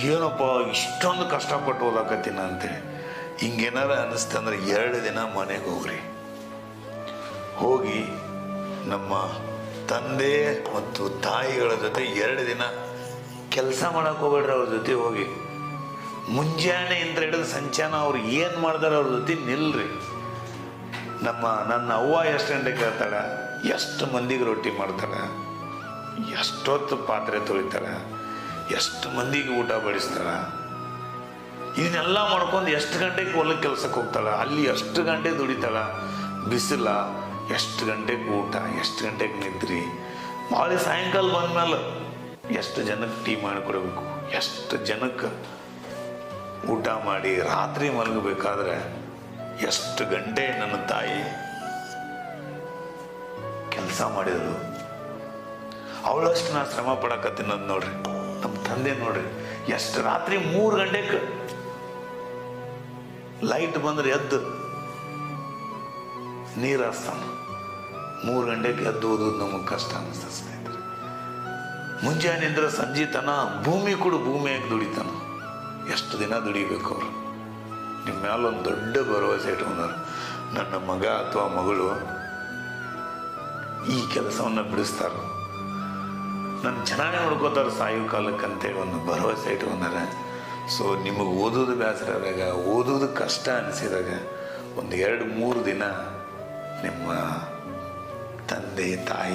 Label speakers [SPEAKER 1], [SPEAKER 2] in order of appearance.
[SPEAKER 1] ಏನಪ್ಪ ಇಷ್ಟೊಂದು ಕಷ್ಟಪಟ್ಟು ಓದಾಕತ್ತೀನ ಅಂತೇಳಿ. ಹಿಂಗೇನಾರ ಅನ್ನಿಸ್ತಂದ್ರೆ 2 ದಿನ ಮನೆಗೆ ಹೋಗ್ರಿ. ಹೋಗಿ ನಮ್ಮ ತಂದೆ ಮತ್ತು ತಾಯಿಗಳ ಜೊತೆ 2 ದಿನ ಕೆಲಸ ಮಾಡಕ್ಕೆ ಹೋಗ್ಬೇಡ್ರಿ. ಅವ್ರ ಜೊತೆ ಹೋಗಿ ಮುಂಜಾನೆಯಿಂದ ಹಿಡಿದು ಸಂಚಾನ ಅವ್ರು ಏನು ಮಾಡ್ತಾರೆ ಅವ್ರ ಜೊತೆ ನಿಲ್ರಿ. ನನ್ನ ಅವ್ವ ಎಷ್ಟು ಗಂಟೆಗೆ ಕೇಳ್ತಾಳೆ, ಎಷ್ಟು ಮಂದಿಗೆ ರೊಟ್ಟಿ ಮಾಡ್ತಾಳೆ, ಎಷ್ಟೊತ್ತು ಪಾತ್ರೆ ತೊಳಿತಾಳೆ, ಎಷ್ಟು ಮಂದಿಗೆ ಊಟ ಬಡಿಸ್ತಾಳೆ, ಇದನ್ನೆಲ್ಲ ಮಾಡ್ಕೊಂಡು ಎಷ್ಟು ಗಂಟೆಗೆ ಹೊಲಕ್ಕೆ ಕೆಲ್ಸಕ್ಕೆ ಹೋಗ್ತಾಳೆ, ಅಲ್ಲಿ ಎಷ್ಟು ಗಂಟೆ ದುಡಿತಾಳ, ಬಿಸಿಲ, ಎಷ್ಟು ಗಂಟೆಗೆ ಊಟ, ಎಷ್ಟು ಗಂಟೆಗೆ ನಿದ್ರಿ, ಮಾಳಿ ಸಾಯಂಕಾಲ ಬಂದ್ಮೇಲೆ ಎಷ್ಟು ಜನಕ್ಕೆ ಟೀ ಮಾಡಿಕೊಡ್ಬೇಕು, ಎಷ್ಟು ಜನಕ್ಕೆ ಊಟ ಮಾಡಿ ರಾತ್ರಿ ಮಲಗಬೇಕಾದ್ರೆ ಎಷ್ಟು ಗಂಟೆ ನನ್ನ ತಾಯಿ ಕೆಲಸ ಮಾಡಿದ್ರು. ಅವಳಷ್ಟು ನಾ ಶ್ರಮ ಪಡಕತ್ತೀನಂದು ನೋಡ್ರಿ. ನಮ್ಮ ತಂದೆ ನೋಡ್ರಿ ಎಷ್ಟು ರಾತ್ರಿ 3 ಗಂಟೆಗೆ ಲೈಟ್ ಬಂದ್ರೆ ಎದ್ದು ನೀರು ಹಾಸ್ತಾನ. 3 ಗಂಟೆಗೆ ಎದ್ದು ಓದೋದು ನಮಗೆ ಕಷ್ಟ ಅನಿಸ್ತ ಸ್ನೇಹಿತರೆ. ಮುಂಜಾನೆಂದ್ರೆ ಸಂಜೆ ತನ ಭೂಮಿ ಕೂಡ ಭೂಮಿಯಾಗಿ ದುಡಿತಾನ. ಎಷ್ಟು ದಿನ ದುಡಿಬೇಕು ಅವರು. ನಿಮ್ಮ ಮೇಲೊಂದು ದೊಡ್ಡ ಭರವಸೆ ಇಟ್ಕೊಂಡಾರ. ನನ್ನ ಮಗ ಅಥವಾ ಮಗಳು ಈ ಕೆಲಸವನ್ನು ಬಿಡಿಸ್ತಾರ, ನನ್ನ ಚೆನ್ನಾಗಿ ನೋಡ್ಕೋತಾರೆ ಸಾಯೋ ಕಾಲಕ್ಕಂತೇಳಿ ಒಂದು ಭರವಸೆ ಇಟ್ಕೊಂಡಾರ. ಸೊ ನಿಮಗೆ ಓದೋದು ಬೇಸರ ಆದಾಗ, ಓದೋದು ಕಷ್ಟ ಅನಿಸಿದಾಗ ಒಂದು 2-3 ದಿನ ನಿಮ್ಮ ತಂದೆ ತಾಯಿ